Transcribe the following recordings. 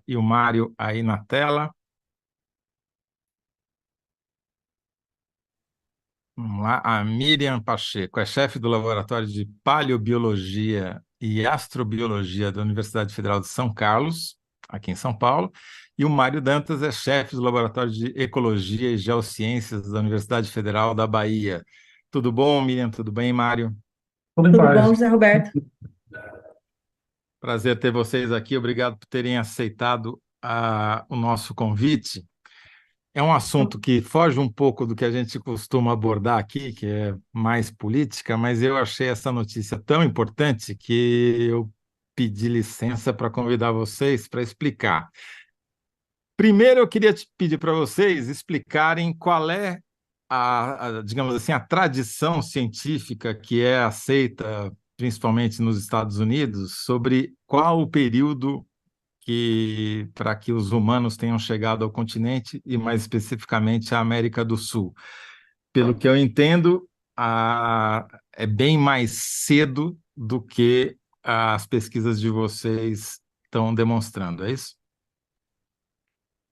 e o Mário aí na tela. Vamos lá. A Miriam Pacheco é chefe do Laboratório de Paleobiologia e Astrobiologia da Universidade Federal de São Carlos, aqui em São Paulo. E o Mário Dantas é chefe do Laboratório de Ecologia e Geociências da Universidade Federal da Bahia. Tudo bom, Miriam? Tudo bem, Mário? Tudo em Tudo paz. bom, José Roberto? Prazer ter vocês aqui. Obrigado por terem aceitado o nosso convite. É um assunto que foge um pouco do que a gente costuma abordar aqui, que é mais política, mas eu achei essa notícia tão importante que eu pedi licença para convidar vocês para explicar. Primeiro, eu queria te pedir para vocês explicarem qual é digamos assim, a tradição científica que é aceita, principalmente nos Estados Unidos, sobre qual o período para que os humanos tenham chegado ao continente e, mais especificamente, à América do Sul. Pelo que eu entendo, é bem mais cedo do que as pesquisas de vocês estão demonstrando, é isso?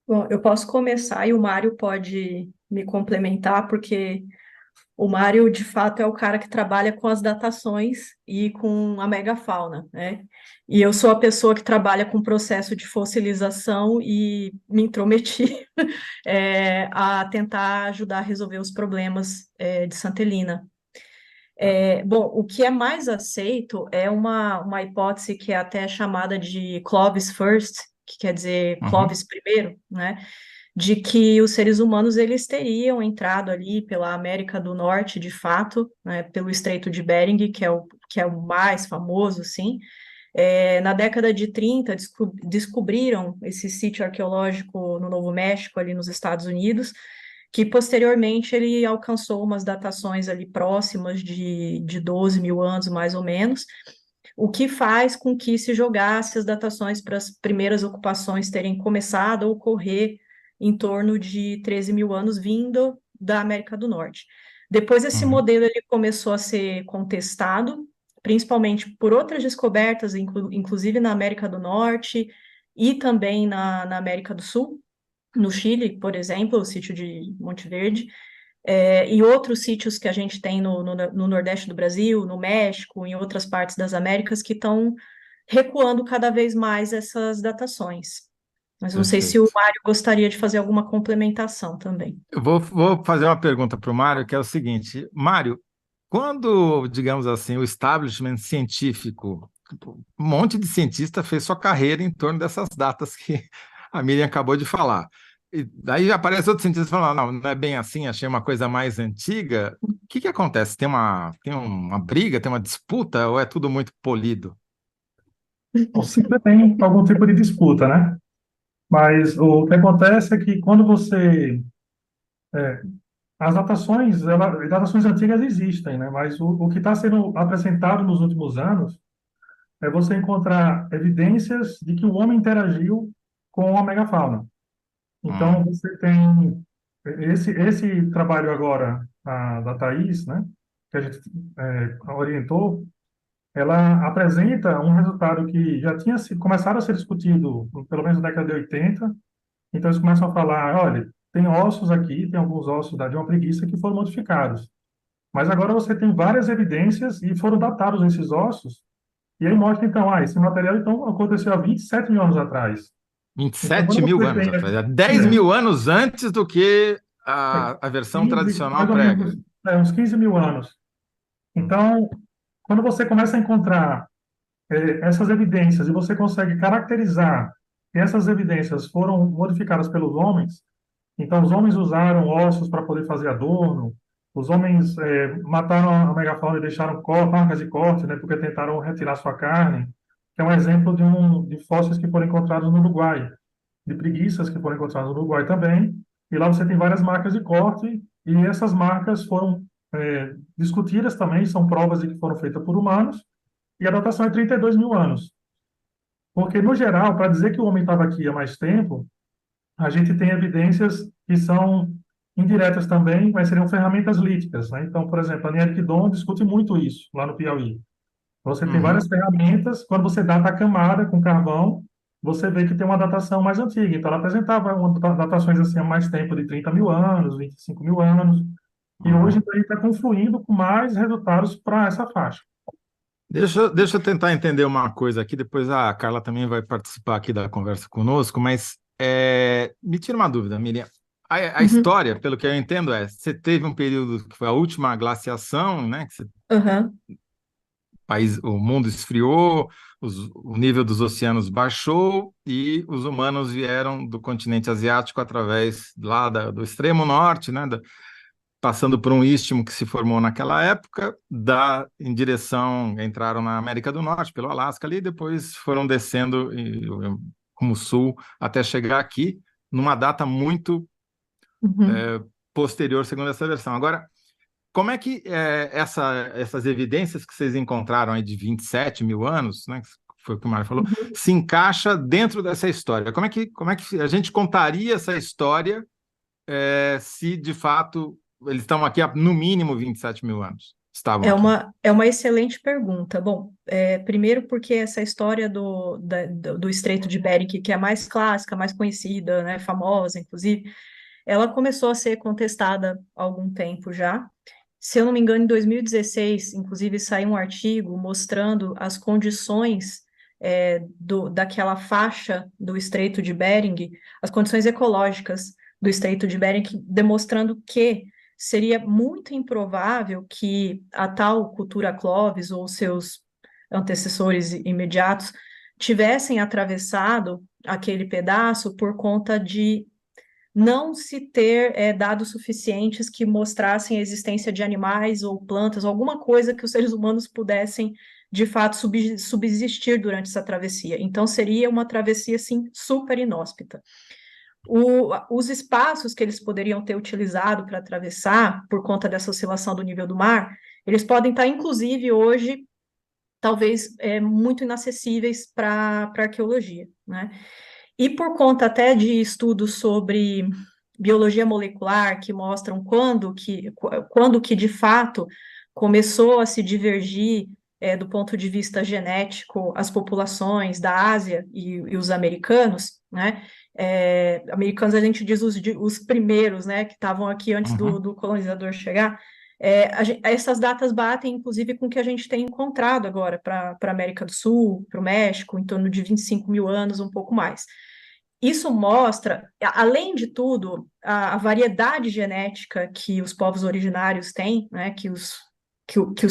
Bom, eu posso começar e o Mário pode me complementar, porque o Mário, de fato, é o cara que trabalha com as datações e com a megafauna, né? E eu sou a pessoa que trabalha com o processo de fossilização e me intrometi a tentar ajudar a resolver os problemas de Santa Helena. Bom, o que é mais aceito é uma hipótese que é até chamada de Clovis First, que quer dizer Uhum, Clovis primeiro, né? De que os seres humanos eles teriam entrado ali pela América do Norte, de fato, né, pelo Estreito de Bering, que é o mais famoso, sim. Na década de 30, descobriram esse sítio arqueológico no Novo México, ali nos Estados Unidos, que posteriormente ele alcançou umas datações ali próximas de 12 mil anos, mais ou menos, o que faz com que se jogasse as datações para as primeiras ocupações terem começado a ocorrer em torno de 13 mil anos, vindo da América do Norte. Depois esse uhum, modelo ele começou a ser contestado, principalmente por outras descobertas, inclusive na América do Norte e também na América do Sul, no Chile, por exemplo, o sítio de Monte Verde, e outros sítios que a gente tem no Nordeste do Brasil, no México, em outras partes das Américas, que estão recuando cada vez mais essas datações. Mas não sei se o perfeito. Mário gostaria de fazer alguma complementação também. Eu vou fazer uma pergunta para o Mário, que é o seguinte: Mário, quando, digamos assim, o establishment científico, um monte de cientista fez sua carreira em torno dessas datas que a Miriam acabou de falar. E daí aparece outro cientista falando, não, não é bem assim, achei uma coisa mais antiga. O que acontece? Tem uma briga, tem uma disputa, ou é tudo muito polido? Bom, sempre tem algum tipo de disputa, né? Mas o que acontece é que quando você... as datações antigas existem, né? Mas o que está sendo apresentado nos últimos anos é você encontrar evidências de que o homem interagiu com a megafauna. Então, Hum, você tem esse trabalho agora da Thais, né? Que a gente orientou, ela apresenta um resultado que já tinha sido, começado a ser discutido, pelo menos na década de 80. Então, eles começam a falar, olha, tem ossos aqui, tem alguns ossos de uma preguiça que foram modificados. Mas agora você tem várias evidências e foram datados esses ossos, e aí mostra, então, esse material então aconteceu há 27 mil anos atrás. Então, 27 quando mil você anos tem atrás, é 10 é, mil anos antes do que é, a versão 15, tradicional mais ou prega. menos, uns 15 mil anos. Hum, Então, quando você começa a encontrar essas evidências e você consegue caracterizar que essas evidências foram modificadas pelos homens, então os homens usaram ossos para poder fazer adorno, os homens mataram a megafauna e deixaram marcas de corte, né, porque tentaram retirar sua carne, que é um exemplo de fósseis que foram encontrados no Uruguai, de preguiças que foram encontradas no Uruguai também, e lá você tem várias marcas de corte, e essas marcas foram discutidas também, são provas de que foram feitas por humanos, e a datação é 32 mil anos. Porque, no geral, para dizer que o homem estava aqui há mais tempo, a gente tem evidências que são indiretas também, mas seriam ferramentas líticas, né? Então, por exemplo, a Nier Kidon discute muito isso lá no Piauí. Você tem uhum, várias ferramentas, quando você data a camada com carvão, você vê que tem uma datação mais antiga. Então, ela apresentava datações assim, há mais tempo, de 30 mil anos, 25 mil anos. E hoje Uhum. então, a gente está confluindo com mais resultados para essa faixa. Deixa eu tentar entender uma coisa aqui, depois a Carla também vai participar aqui da conversa conosco, mas me tira uma dúvida, Miriam. A Uhum, história, pelo que eu entendo, você teve um período que foi a última glaciação, né? Que aham, o mundo esfriou, o nível dos oceanos baixou e os humanos vieram do continente asiático através lá do extremo norte, né? Passando por um istmo que se formou naquela época, em direção, entraram na América do Norte, pelo Alasca ali, e depois foram descendo como sul até chegar aqui, numa data muito uhum, posterior, segundo essa versão. Agora, como é que essas evidências que vocês encontraram aí de 27 mil anos, né, que foi o que o Mário falou, uhum. se encaixa dentro dessa história? Como é que a gente contaria essa história se de fato eles estão aqui há no mínimo 27 mil anos? Estavam aqui. É uma excelente pergunta. Bom, primeiro porque essa história do Estreito de Bering, que é a mais clássica, mais conhecida, né, famosa, inclusive, ela começou a ser contestada há algum tempo já. Se eu não me engano, em 2016, inclusive, saiu um artigo mostrando as condições daquela faixa do Estreito de Bering, as condições ecológicas do Estreito de Bering, demonstrando que seria muito improvável que a tal cultura Clovis ou seus antecessores imediatos tivessem atravessado aquele pedaço por conta de não se ter dados suficientes que mostrassem a existência de animais ou plantas, alguma coisa que os seres humanos pudessem, de fato, subsistir durante essa travessia. Então, seria uma travessia, assim, super inóspita. Os espaços que eles poderiam ter utilizado para atravessar, por conta dessa oscilação do nível do mar, eles podem estar, inclusive, hoje, talvez, muito inacessíveis para a arqueologia, né? E por conta até de estudos sobre biologia molecular que mostram quando que de fato começou a se divergir do ponto de vista genético as populações da Ásia e os americanos, né? Americanos a gente diz os primeiros, né, que estavam aqui antes Uhum. do colonizador chegar. Essas datas batem, inclusive, com o que a gente tem encontrado agora para a América do Sul, para o México, em torno de 25 mil anos, um pouco mais. Isso mostra, além de tudo, a variedade genética que os povos originários têm, né, que os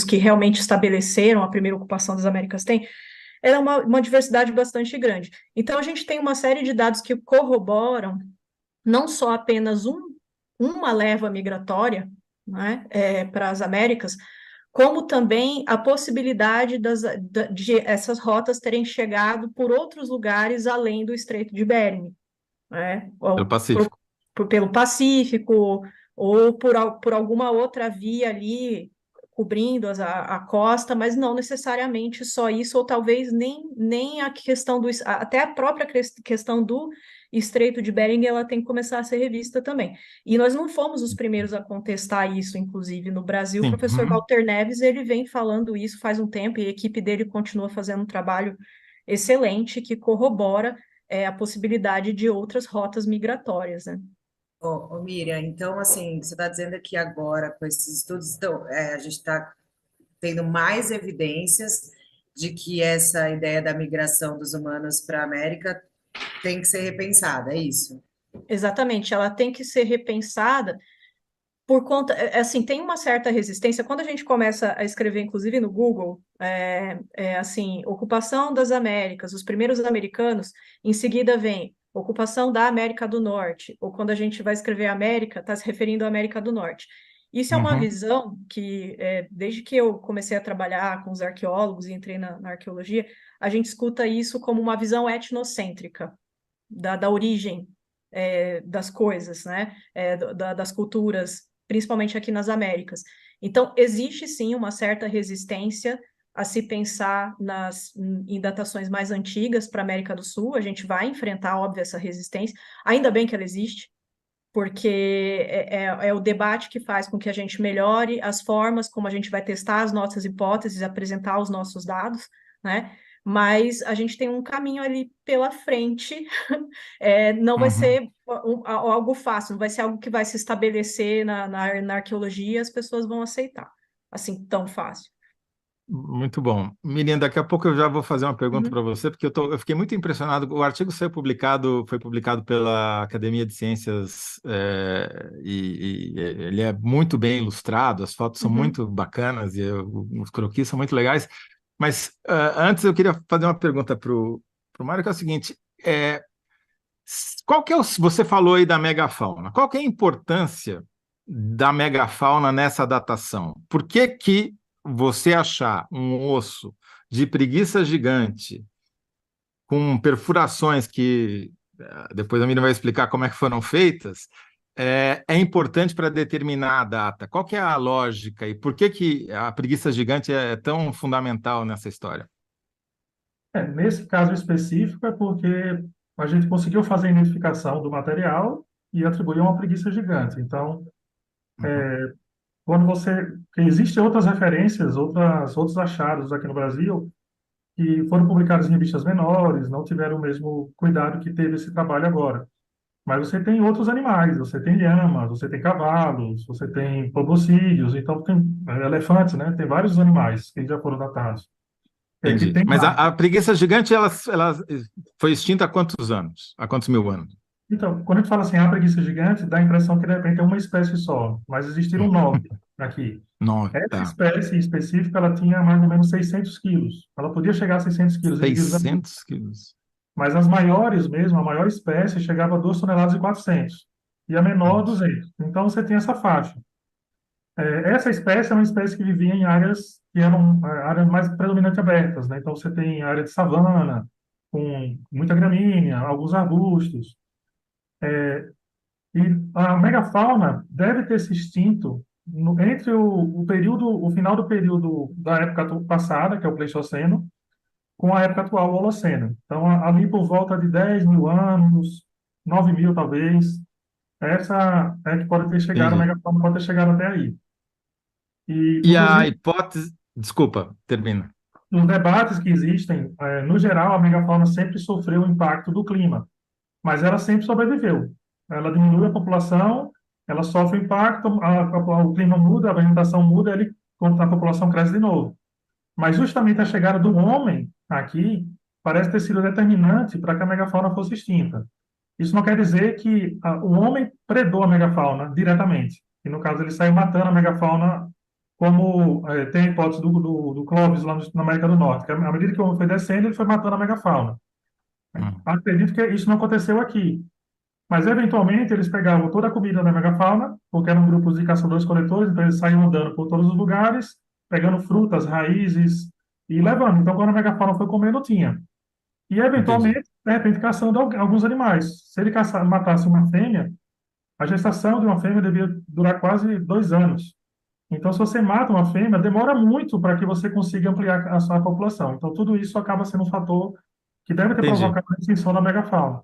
que realmente estabeleceram a primeira ocupação das Américas têm, é uma diversidade bastante grande. Então, a gente tem uma série de dados que corroboram não só apenas uma leva migratória, né, para as Américas, como também a possibilidade de essas rotas terem chegado por outros lugares além do Estreito de Bering, né? Pelo Ou Pacífico. pelo Pacífico, ou por alguma outra via ali cobrindo a costa, mas não necessariamente só isso, ou talvez nem a questão até a própria questão do Estreito de Bering, ela tem que começar a ser revista também. E nós não fomos os primeiros a contestar isso, inclusive no Brasil, o Sim. professor Uhum. Walter Neves, ele vem falando isso faz um tempo, e a equipe dele continua fazendo um trabalho excelente que corrobora a possibilidade de outras rotas migratórias, né? Miriam, então, assim, você está dizendo que agora, com esses estudos, então, a gente está tendo mais evidências de que essa ideia da migração dos humanos para a América tem que ser repensada, é isso? Exatamente, ela tem que ser repensada por conta, assim, tem uma certa resistência. Quando a gente começa a escrever, inclusive no Google, assim, ocupação das Américas, os primeiros americanos, em seguida vem ocupação da América do Norte, ou quando a gente vai escrever América, está se referindo à América do Norte. Isso é uma Uhum. visão que, desde que eu comecei a trabalhar com os arqueólogos e entrei na arqueologia, a gente escuta isso como uma visão etnocêntrica da origem das coisas, né? Das culturas, principalmente aqui nas Américas. Então, existe sim uma certa resistência a se pensar em datações mais antigas para a América do Sul. A gente vai enfrentar, óbvio, essa resistência. Ainda bem que ela existe, porque é o debate que faz com que a gente melhore as formas como a gente vai testar as nossas hipóteses, apresentar os nossos dados, né? mas a gente tem um caminho ali pela frente. Não vai Uhum. ser algo fácil, não vai ser algo que vai se estabelecer na arqueologia e as pessoas vão aceitar, assim, tão fácil. Muito bom. Miriam, daqui a pouco eu já vou fazer uma pergunta para Uhum, você, porque eu fiquei muito impressionado. O artigo foi publicado pela Academia de Ciências, e ele é muito bem ilustrado, as fotos são uhum. muito bacanas e os croquis são muito legais. Mas antes eu queria fazer uma pergunta para o Mário, que é o seguinte: qual que é você falou aí da megafauna? Qual que é a importância da megafauna nessa datação? Por que que você achar um osso de preguiça gigante com perfurações que depois a Miriam vai explicar como é que foram feitas, é importante para determinar a data? Qual que é a lógica e por que que a preguiça gigante é tão fundamental nessa história? Nesse caso específico é porque a gente conseguiu fazer a identificação do material e atribuir uma preguiça gigante. Então, Uhum. quando você... porque existem outras referências, outros achados aqui no Brasil que foram publicados em revistas menores, não tiveram o mesmo cuidado que teve esse trabalho agora. Mas você tem outros animais, você tem lhamas, você tem cavalos, você tem proboscídeos, então tem elefantes, né? Tem vários animais que já foram datados. Que Entendi. tem Mas lá. a preguiça gigante, ela foi extinta há quantos anos? Há quantos mil anos? Então, quando a gente fala assim, a preguiça gigante, dá a impressão que de repente é uma espécie só, mas existiram 9 aqui. 9, Essa tá. espécie em específico, ela tinha mais ou menos 600 quilos. Ela podia chegar a 600 quilos indivíduos adultos, 600 quilos. mas as maiores mesmo, a maior espécie, chegava a 2 toneladas e 400, e a menor, Entendi. 200. Então, você tem essa faixa. Essa espécie é uma espécie que vivia em áreas que eram áreas mais predominantemente abertas, né? Então, você tem área de savana, com muita gramínea, alguns arbustos. E a megafauna deve ter se extinto entre o final do período da época passada, que é o Pleistoceno, com a época atual, o Holoceno. Então, ali por volta de 10 mil anos, 9 mil talvez, essa é que pode ter chegado, a Entendi. megafauna pode ter chegado até aí. E, E a inclusive, hipótese. Desculpa, termina. nos debates que existem, no geral, a megafauna sempre sofreu o impacto do clima, mas ela sempre sobreviveu. Ela diminui a população, ela sofre o impacto, o clima muda, a vegetação muda, quando a população cresce de novo. Mas justamente a chegada do homem aqui parece ter sido determinante para que a megafauna fosse extinta. Isso não quer dizer que o homem predou a megafauna diretamente. E, no caso, ele saiu matando a megafauna, como tem a hipótese do Clovis lá na América do Norte, que à medida que o homem foi descendo, ele foi matando a megafauna. Hum. Acredito que isso não aconteceu aqui. Mas, eventualmente, eles pegavam toda a comida da megafauna, porque eram grupos de caçadores-coletores, então eles saíam andando por todos os lugares, pegando frutas, raízes e levando. Então, quando a megafauna foi comendo, tinha. E, Entendi. eventualmente, de repente, caçando alguns animais. Se ele matasse uma fêmea, a gestação de uma fêmea devia durar quase 2 anos. Então, se você mata uma fêmea, demora muito para que você consiga ampliar a sua população. Então, tudo isso acaba sendo um fator que deve ter Entendi. provocado a extinção da megafauna.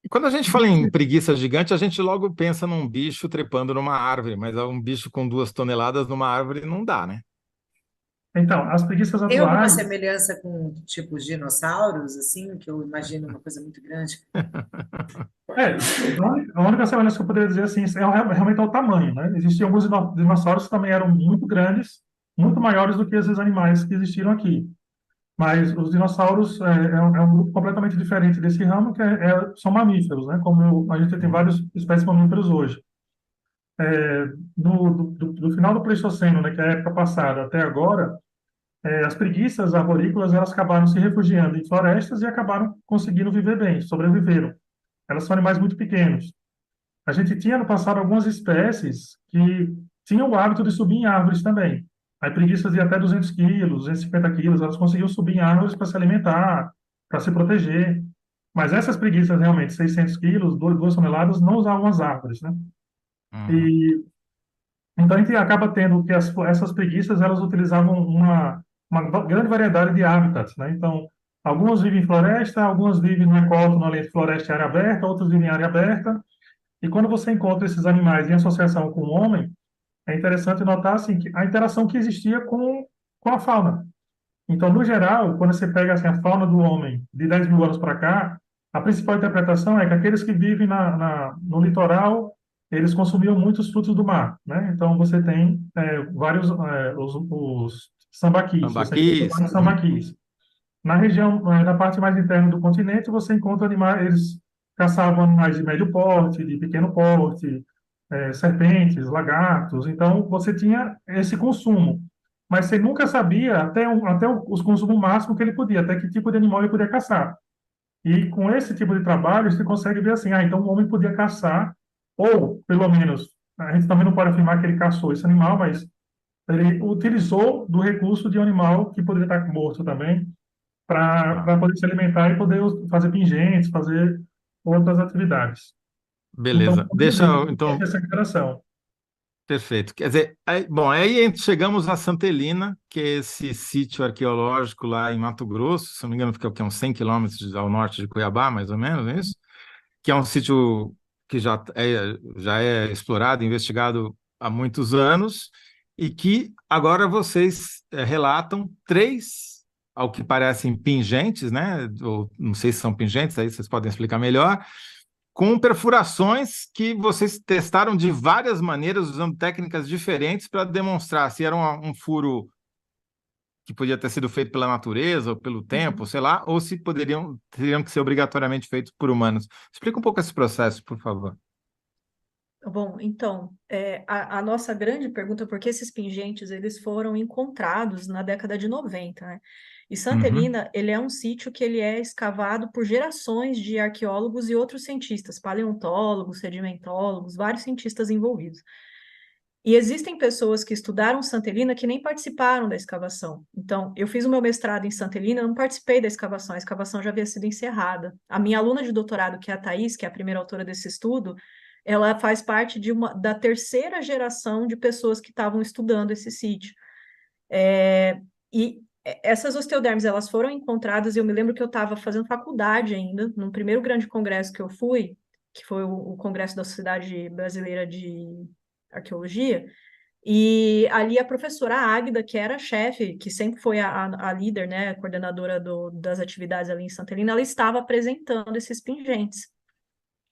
E quando a gente fala em preguiça gigante, a gente logo pensa num bicho trepando numa árvore, mas um bicho com 2 toneladas numa árvore não dá, né? Então, as preguiças Tem alguma atuais, semelhança com, tipo, dinossauros, assim, que eu imagino uma coisa muito grande? é, a única semelhança que eu poderia dizer assim, realmente é o tamanho, né? Existiam alguns dinossauros que também eram muito grandes, muito maiores do que esses animais que existiram aqui. Mas os dinossauros é um grupo completamente diferente desse ramo, que são mamíferos, né? Como a gente tem Uhum. várias espécies de mamíferos hoje. Do final do Pleistoceno, né, que é a época passada, até agora, as preguiças arborícolas elas acabaram se refugiando em florestas e acabaram conseguindo viver bem, sobreviveram. Elas são animais muito pequenos. A gente tinha no passado algumas espécies que tinham o hábito de subir em árvores também. Aí preguiças de até 200 quilos, 250 quilos, elas conseguiam subir em árvores para se alimentar, para se proteger. Mas essas preguiças realmente, 600 quilos, 2 toneladas, não usavam as árvores, né? Uhum. E então a gente acaba tendo que essas preguiças, elas utilizavam uma grande variedade de hábitats, né? Então, algumas vivem em floresta, algumas vivem no ecótono ali de floresta e área aberta, outras vivem em área aberta. E quando você encontra esses animais em associação com o homem, é interessante notar assim, que a interação que existia com a fauna. Então, no geral, quando você pega assim, a fauna do homem de 10 mil anos para cá, a principal interpretação é que aqueles que vivem no litoral, eles consumiam muitos frutos do mar, né? Então, você tem vários, os sambaquis, você encontra Tambaquis. vários sambaquis. Na região, na parte mais interna do continente, você encontra animais, eles caçavam animais de médio porte, de pequeno porte, serpentes, lagartos. Então, você tinha esse consumo. Mas você nunca sabia até os consumos máximos que ele podia, até que tipo de animal ele podia caçar. E com esse tipo de trabalho, você consegue ver assim, então o homem podia caçar, ou pelo menos, a gente também não pode afirmar que ele caçou esse animal, mas ele utilizou do recurso de um animal que poderia estar morto também, Tá. para poder se alimentar e poder fazer pingentes, fazer outras atividades. Então, Beleza. pode Deixa ver, eu, tem então, essa interação. perfeito. Quer dizer, bom, aí chegamos a Santa Helena, que é esse sítio arqueológico lá em Mato Grosso, se não me engano, fica o quê, uns 100 quilômetros ao norte de Cuiabá, mais ou menos, não é isso? Que é um sítio que já é explorado, investigado há muitos anos, e que agora vocês relatam três, ao que parecem, pingentes, né? Ou não sei se são pingentes, aí vocês podem explicar melhor, com perfurações que vocês testaram de várias maneiras, usando técnicas diferentes para demonstrar se era um furo que podia ter sido feito pela natureza ou pelo tempo, sei lá, ou se teriam que ser obrigatoriamente feitos por humanos. Explica um pouco esse processo, por favor. Bom, então, a nossa grande pergunta é por que esses pingentes eles foram encontrados na década de 90, né? E Santa Uhum. Helena, ele é um sítio que ele é escavado por gerações de arqueólogos e outros cientistas, paleontólogos, sedimentólogos, vários cientistas envolvidos. E existem pessoas que estudaram Santa Helena que nem participaram da escavação. Então, eu fiz o meu mestrado em Santa Helena, eu não participei da escavação, a escavação já havia sido encerrada. A minha aluna de doutorado, que é a Thaís, que é a primeira autora desse estudo, ela faz parte da terceira geração de pessoas que estavam estudando esse sítio. E essas osteodermes, elas foram encontradas, e eu me lembro que eu estava fazendo faculdade ainda, no primeiro grande congresso que eu fui, que foi o Congresso da Sociedade Brasileira de Arqueologia, e ali a professora Águida, que era a chefe, que sempre foi a líder, né, a coordenadora das atividades ali em Santa Helena, ela estava apresentando esses pingentes.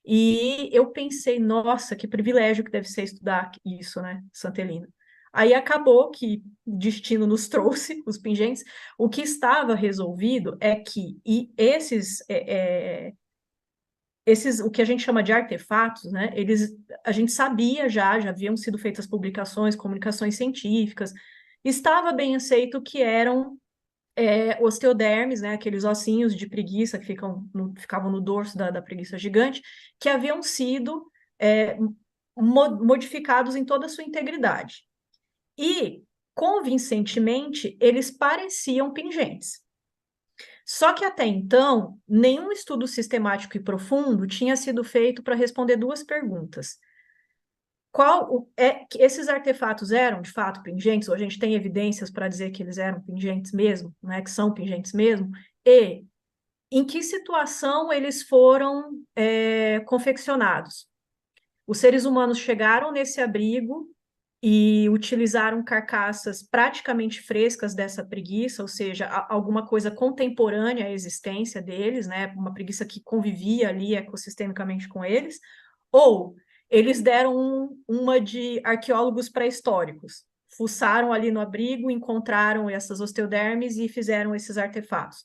E eu pensei, nossa, que privilégio que deve ser estudar isso, né, Santa Helena. Aí acabou que o destino nos trouxe os pingentes. O que estava resolvido é que esses, o que a gente chama de artefatos, né? A gente sabia já haviam sido feitas publicações, comunicações científicas, estava bem aceito que eram osteodermes, né? Aqueles ossinhos de preguiça que ficavam no dorso da preguiça gigante, que haviam sido modificados em toda a sua integridade. E, convincentemente, eles pareciam pingentes. Só que até então, nenhum estudo sistemático e profundo tinha sido feito para responder duas perguntas. Que esses artefatos eram, de fato, pingentes, ou a gente tem evidências para dizer que eles eram pingentes mesmo, né, que são pingentes mesmo, e em que situação eles foram confeccionados. Os seres humanos chegaram nesse abrigo e utilizaram carcaças praticamente frescas dessa preguiça, ou seja, alguma coisa contemporânea à existência deles, né? Uma preguiça que convivia ali ecossistemicamente com eles, ou eles deram uma de arqueólogos pré-históricos, fuçaram ali no abrigo, encontraram essas osteodermes e fizeram esses artefatos.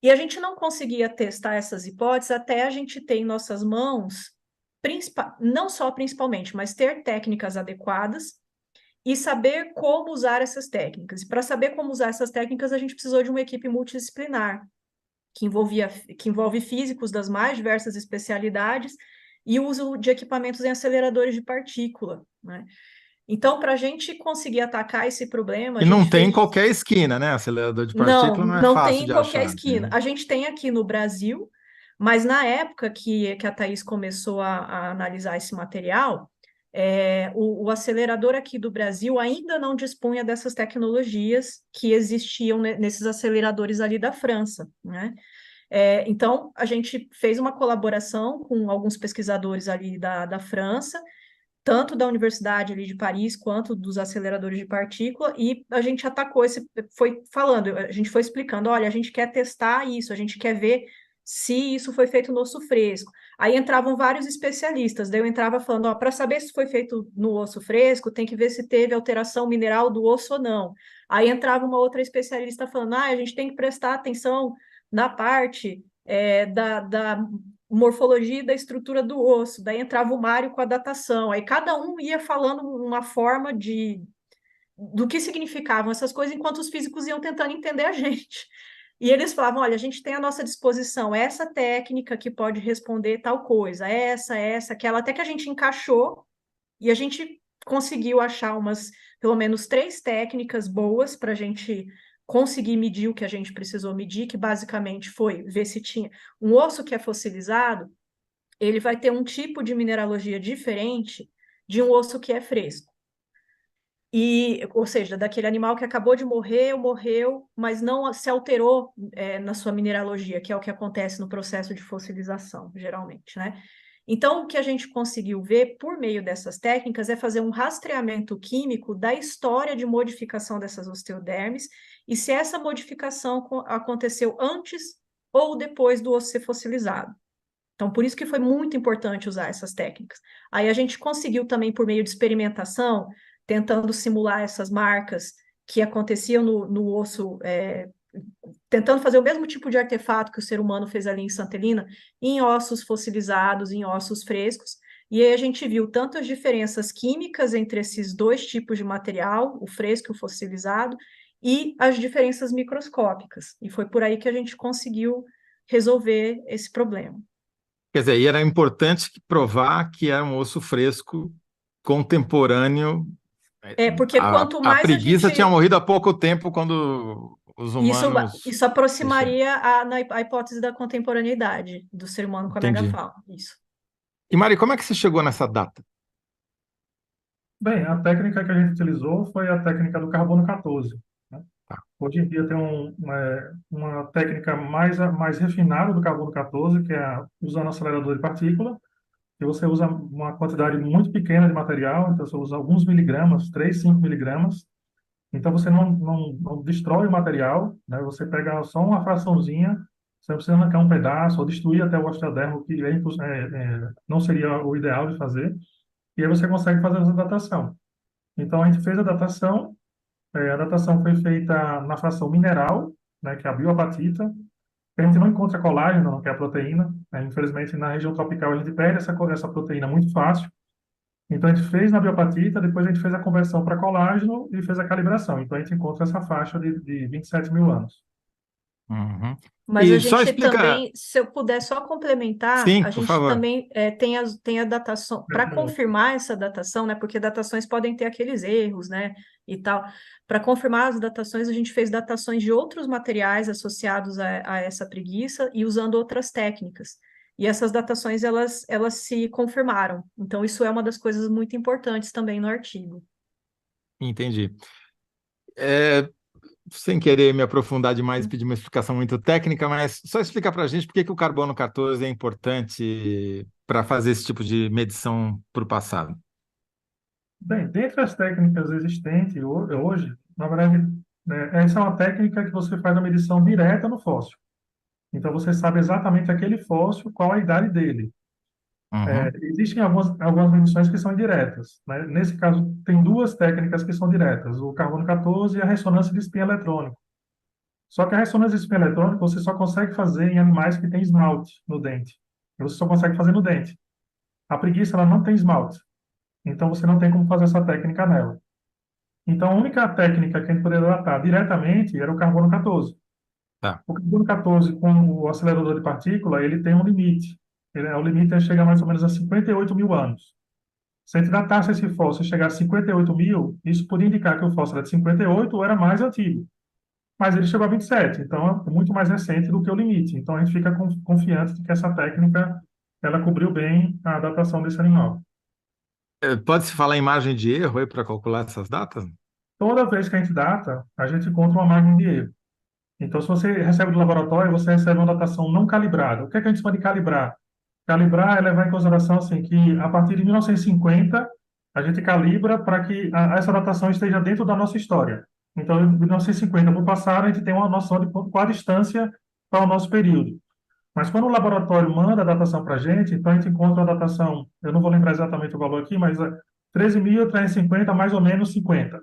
E a gente não conseguia testar essas hipóteses até a gente ter em nossas mãos não só principalmente, mas ter técnicas adequadas e saber como usar essas técnicas. E para saber como usar essas técnicas, a gente precisou de uma equipe multidisciplinar, que envolve físicos das mais diversas especialidades e o uso de equipamentos em aceleradores de partícula, né? Então, para a gente conseguir atacar esse problema, a E não gente tem em fez. qualquer esquina, né? Acelerador de Não, partícula não é não tem fácil em de qualquer achar. esquina. A gente tem aqui no Brasil, mas na época que a Thaís começou a analisar esse material, o acelerador aqui do Brasil ainda não dispunha dessas tecnologias que existiam nesses aceleradores ali da França, né? Então, a gente fez uma colaboração com alguns pesquisadores ali da França, tanto da Universidade ali de Paris quanto dos aceleradores de partícula, e a gente atacou foi falando, a gente foi explicando, olha, a gente quer testar isso, a gente quer ver se isso foi feito no osso fresco. Aí entravam vários especialistas, daí eu entrava falando, ó, para saber se foi feito no osso fresco, tem que ver se teve alteração mineral do osso ou não. Aí entrava uma outra especialista falando, a gente tem que prestar atenção na parte da morfologia e da estrutura do osso. Daí entrava o Mário com a datação. Aí cada um ia falando uma forma do que significavam essas coisas, enquanto os físicos iam tentando entender a gente. E eles falavam, olha, a gente tem à nossa disposição essa técnica que pode responder tal coisa, essa, aquela, até que a gente encaixou e a gente conseguiu achar pelo menos 3 técnicas boas para a gente conseguir medir o que a gente precisou medir, que basicamente foi ver se tinha um osso que é fossilizado, ele vai ter um tipo de mineralogia diferente de um osso que é fresco. Ou seja, daquele animal que acabou de morrer, morreu, mas não se alterou na sua mineralogia, que é o que acontece no processo de fossilização, geralmente, né? Então, o que a gente conseguiu ver por meio dessas técnicas é fazer um rastreamento químico da história de modificação dessas osteodermes e se essa modificação aconteceu antes ou depois do osso ser fossilizado. Então, por isso que foi muito importante usar essas técnicas. Aí a gente conseguiu também, por meio de experimentação, tentando simular essas marcas que aconteciam no osso, tentando fazer o mesmo tipo de artefato que o ser humano fez ali em Santa Helena, em ossos fossilizados, em ossos frescos, e aí a gente viu tanto as diferenças químicas entre esses 2 tipos de material, o fresco e o fossilizado, e as diferenças microscópicas, e foi por aí que a gente conseguiu resolver esse problema. Quer dizer, e era importante provar que era um osso fresco contemporâneo. Porque quanto mais a preguiça gente... tinha morrido há pouco tempo quando os humanos... Isso aproximaria a hipótese da contemporaneidade do ser humano com a Entendi. megafauna. Isso. E Mari, como é que você chegou nessa data? Bem, a técnica que a gente utilizou foi a técnica do carbono 14, né? Tá. Hoje em dia tem uma técnica mais refinada do carbono 14, que é usando acelerador de partícula, que você usa uma quantidade muito pequena de material, então você usa alguns miligramas, 3, 5 miligramas, então você não destrói o material, né? Você pega só uma fraçãozinha, você não precisa arrancar um pedaço ou destruir até o osteodermo, que não seria o ideal de fazer, e aí você consegue fazer essa datação. Então a gente fez a datação foi feita na fração mineral, né, que é a bioapatita. A gente não encontra colágeno, que é a proteína, né? Infelizmente, na região tropical, a gente perde essa proteína muito fácil. Então, a gente fez na biopatita, depois a gente fez a conversão para colágeno e fez a calibração. Então, a gente encontra essa faixa de 27 mil anos. Uhum. Mas E a só gente explica... também, se eu puder só complementar, Sim, a por gente favor. também tem a datação, para confirmar essa datação, né? Porque datações podem ter aqueles erros, né? E tal. Para confirmar as datações, a gente fez datações de outros materiais associados a essa preguiça e usando outras técnicas. E essas datações, elas se confirmaram. Então, isso é uma das coisas muito importantes também no artigo. Entendi. Sem querer me aprofundar demais, pedir uma explicação muito técnica, mas só explicar para a gente por que o carbono 14 é importante para fazer esse tipo de medição para o passado. Bem, dentre as técnicas existentes hoje, na verdade, né, essa é uma técnica que você faz a medição direta no fóssil. Então, você sabe exatamente aquele fóssil, qual a idade dele. Uhum. Existem algumas medições que são indiretas, né? Nesse caso, tem 2 técnicas que são diretas, o carbono 14 e a ressonância de espinho eletrônico. Só que a ressonância de espinho eletrônico você só consegue fazer em animais que têm esmalte no dente. E você só consegue fazer no dente. A preguiça, ela não tem esmalte. Então, você não tem como fazer essa técnica nela. Então, a única técnica que a gente poderia datar diretamente era o carbono 14. Tá. O carbono 14, com o acelerador de partícula, ele tem um limite. O limite chega mais ou menos a 58 mil anos. Se a gente datasse esse fóssil e chegar a 58 mil, isso poderia indicar que o fóssil era de 58 ou era mais antigo. Mas ele chegou a 27, então é muito mais recente do que o limite. Então a gente fica confiante de que essa técnica ela cobriu bem a datação desse animal. Pode-se falar em margem de erro aí para calcular essas datas? Toda vez que a gente data, a gente encontra uma margem de erro. Então, se você recebe do laboratório, você recebe uma datação não calibrada. O que é que a gente chama de calibrar? Calibrar é levar em consideração assim, que a partir de 1950 a gente calibra para que essa datação esteja dentro da nossa história. Então, em 1950 para o passado, a gente tem uma noção de qual a distância para o nosso período. Mas quando o laboratório manda a datação para a gente, então a gente encontra a datação, eu não vou lembrar exatamente o valor aqui, mas é 13.350 mais ou menos 50.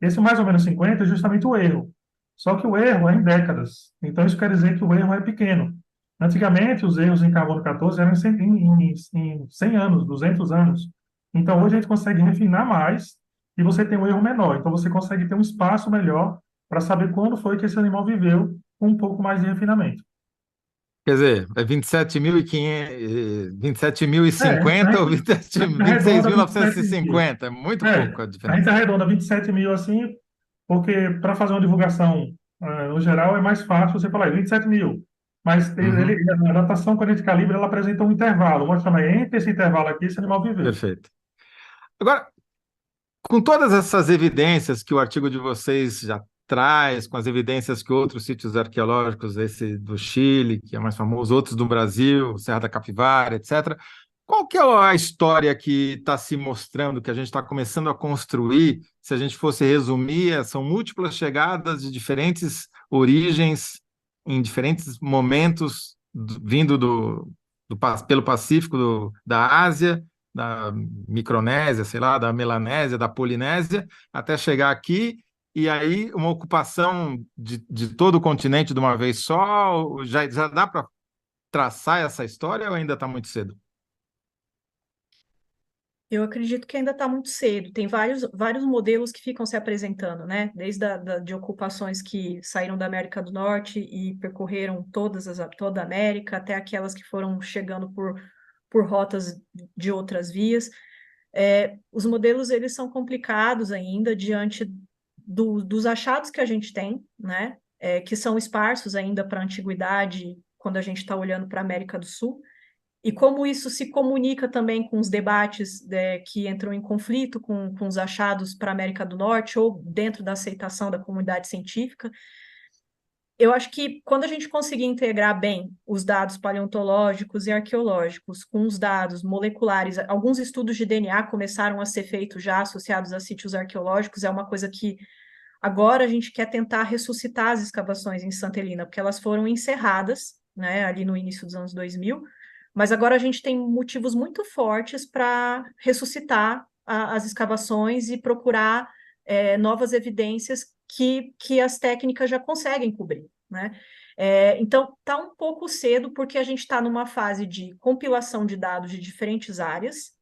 Esse mais ou menos 50 é justamente o erro. Só que o erro é em décadas. Então isso quer dizer que o erro é pequeno. Antigamente, os erros em carbono 14 eram em 100 anos, 200 anos. Então hoje a gente consegue refinar mais e você tem um erro menor. Então você consegue ter um espaço melhor para saber quando foi que esse animal viveu com um pouco mais de refinamento. Quer dizer, é 27.500, 27.050 ou A gente arredonda 27.000. 26.950, é muito pouco a A gente diferença. arredonda 27 mil assim, porque para fazer uma divulgação, no geral, é mais fácil você falar 27 mil. Mas Uhum, a datação, quando a gente calibra, ela apresenta um intervalo. Mostra, mas entre esse intervalo aqui, esse animal viveu. perfeito. Agora, com todas essas evidências que o artigo de vocês já traz, com as evidências que outros sítios arqueológicos, esse do Chile, que é mais famoso, outros do Brasil, Serra da Capivara, etc., qual que é a história que está se mostrando, que a gente está começando a construir? Se a gente fosse resumir, são múltiplas chegadas de diferentes origens, em diferentes momentos, vindo pelo Pacífico, da Ásia, da Micronésia, sei lá, da Melanésia, da Polinésia, até chegar aqui, e aí uma ocupação de todo o continente de uma vez só, já dá para traçar essa história ou ainda está muito cedo? Eu acredito que ainda está muito cedo. Tem vários modelos que ficam se apresentando, né? Desde de ocupações que saíram da América do Norte e percorreram toda a América, até aquelas que foram chegando por rotas de outras vias. Os modelos eles são complicados ainda diante dos achados que a gente tem, né? Que são esparsos ainda para a antiguidade, quando a gente está olhando para a América do Sul. E como isso se comunica também com os debates que entram em conflito com os achados para a América do Norte ou dentro da aceitação da comunidade científica. Eu acho que quando a gente conseguir integrar bem os dados paleontológicos e arqueológicos com os dados moleculares, alguns estudos de DNA começaram a ser feitos já associados a sítios arqueológicos, é uma coisa que agora a gente quer tentar ressuscitar as escavações em Santa Helena, porque elas foram encerradas, né, ali no início dos anos 2000, mas agora a gente tem motivos muito fortes para ressuscitar as escavações e procurar novas evidências que as técnicas já conseguem cobrir, né? Então, está um pouco cedo, porque a gente está numa fase de compilação de dados de diferentes áreas,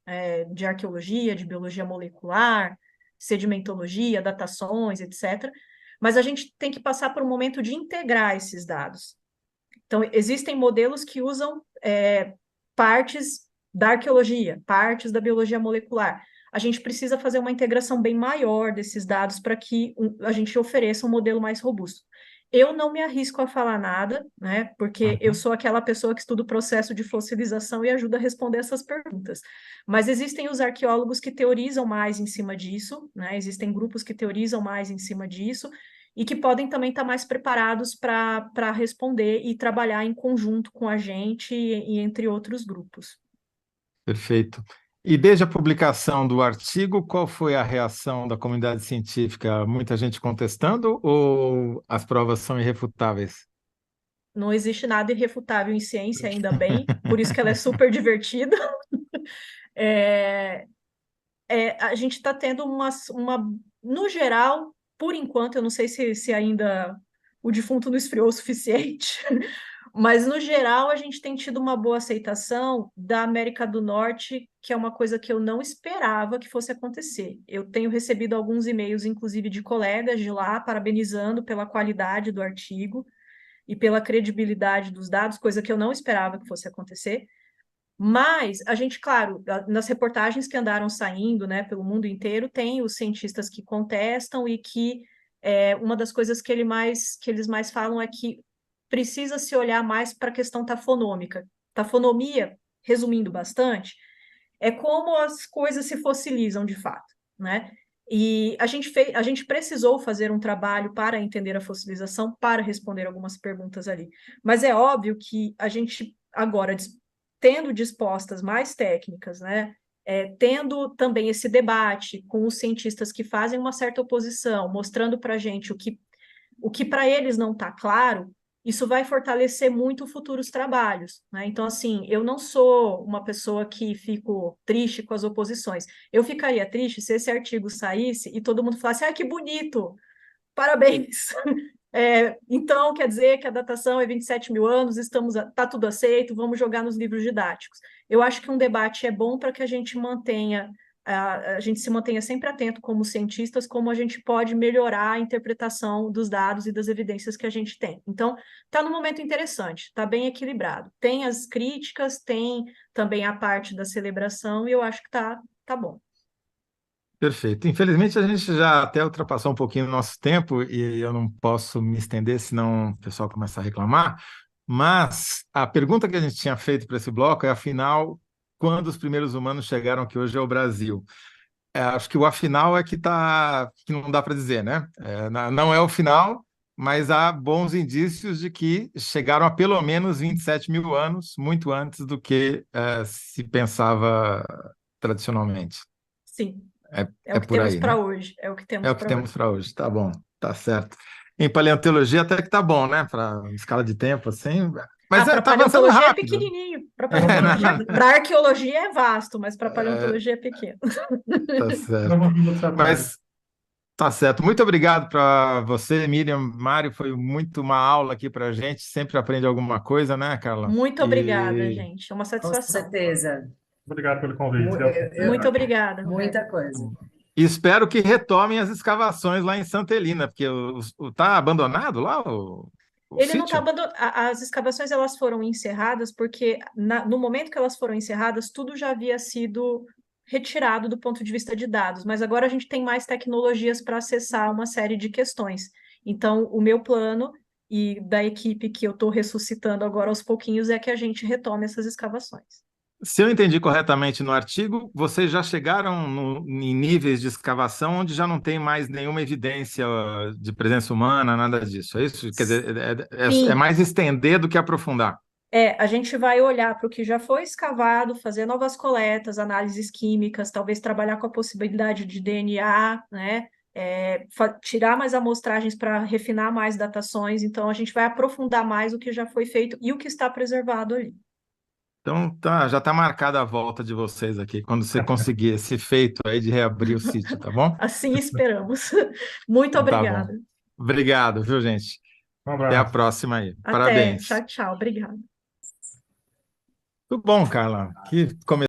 de arqueologia, de biologia molecular, sedimentologia, datações, etc. Mas a gente tem que passar por um momento de integrar esses dados. Então, existem modelos que usam partes da arqueologia, partes da biologia molecular. A gente precisa fazer uma integração bem maior desses dados para que a gente ofereça um modelo mais robusto. Eu não me arrisco a falar nada, né? Porque eu Uhum. sou aquela pessoa que estuda o processo de fossilização e ajuda a responder essas perguntas. Mas existem os arqueólogos que teorizam mais em cima disso, né? Existem grupos que teorizam mais em cima disso e que podem também estar mais preparados para responder e trabalhar em conjunto com a gente e entre outros grupos. Perfeito. E desde a publicação do artigo, qual foi a reação da comunidade científica? Muita gente contestando ou as provas são irrefutáveis? Não existe nada irrefutável em ciência, ainda bem, por isso que ela é super divertida. É, a gente está tendo no geral, por enquanto, eu não sei se ainda o defunto não esfriou o suficiente, mas no geral a gente tem tido uma boa aceitação da América do Norte, que é uma coisa que eu não esperava que fosse acontecer. Eu tenho recebido alguns e-mails, inclusive de colegas de lá, parabenizando pela qualidade do artigo e pela credibilidade dos dados, coisa que eu não esperava que fosse acontecer. Mas a gente, claro, nas reportagens que andaram saindo, né, pelo mundo inteiro, tem os cientistas que contestam e que uma das coisas que eles mais falam é que precisa se olhar mais para a questão tafonômica. Tafonomia, resumindo bastante, é como as coisas se fossilizam de fato, né? E a gente precisou fazer um trabalho para entender a fossilização, para responder algumas perguntas ali. Mas é óbvio que a gente agora tendo dispostas mais técnicas, né? tendo também esse debate com os cientistas que fazem uma certa oposição, mostrando para a gente o que para eles não está claro, isso vai fortalecer muito futuros trabalhos, né? Então, assim, eu não sou uma pessoa que fico triste com as oposições. Eu ficaria triste se esse artigo saísse e todo mundo falasse, que bonito, parabéns. Então, quer dizer que a datação é 27 mil anos, está tudo aceito, vamos jogar nos livros didáticos. Eu acho que um debate é bom para que a gente a gente se mantenha sempre atento como cientistas, como a gente pode melhorar a interpretação dos dados e das evidências que a gente tem. Então, está num momento interessante, está bem equilibrado. Tem as críticas, tem também a parte da celebração, e eu acho que tá bom. Perfeito. Infelizmente, a gente já até ultrapassou um pouquinho o nosso tempo e eu não posso me estender, senão o pessoal começa a reclamar. Mas a pergunta que a gente tinha feito para esse bloco é, afinal, quando os primeiros humanos chegaram aqui hoje ao Brasil? Acho que o afinal é que não dá para dizer, né? Não é o final, mas há bons indícios de que chegaram a pelo menos 27 mil anos, muito antes do que se pensava tradicionalmente. Sim. É É o que por temos aí, para né? hoje. É o que temos É o que para temos hoje. para hoje. Tá bom, tá certo. Em paleontologia até que tá bom, né? Para escala de tempo, assim. Mas Para tá avançando paleontologia é rápido. pequenininho. Para paleontologia, para arqueologia é vasto, mas para É, paleontologia é pequeno. tá certo. Vamos minutos atrás. Mas tá certo. Muito obrigado para você, Miriam. Mário, foi muito uma aula aqui para a gente. Sempre aprende alguma coisa, né, Carla? Muito obrigada, E gente. É uma Com satisfação. certeza. Obrigado pelo convite. Muito obrigada, Roberto. Muita coisa. espero que retomem as escavações lá em Santa Helena, porque tá abandonado lá o Ele não está sítio? abandonado. As escavações elas foram encerradas porque no momento que elas foram encerradas, tudo já havia sido retirado do ponto de vista de dados, mas agora a gente tem mais tecnologias para acessar uma série de questões. Então, o meu plano e da equipe que eu estou ressuscitando agora aos pouquinhos é que a gente retome essas escavações. Se eu entendi corretamente no artigo, vocês já chegaram em níveis de escavação onde já não tem mais nenhuma evidência de presença humana, nada disso. É isso? Quer dizer, é Sim, mais estender do que aprofundar. a gente vai olhar para o que já foi escavado, fazer novas coletas, análises químicas, talvez trabalhar com a possibilidade de DNA, né? Tirar mais amostragens para refinar mais datações. Então, a gente vai aprofundar mais o que já foi feito e o que está preservado ali. Então, já está marcada a volta de vocês aqui, quando você conseguir esse feito aí de reabrir o sítio, tá bom? Assim esperamos. Muito Tá bom. obrigada. Obrigado, viu, gente? Um Até a abraço. próxima aí. Até. Parabéns. Tchau, tchau. Obrigada. Tudo bom, Carla? Que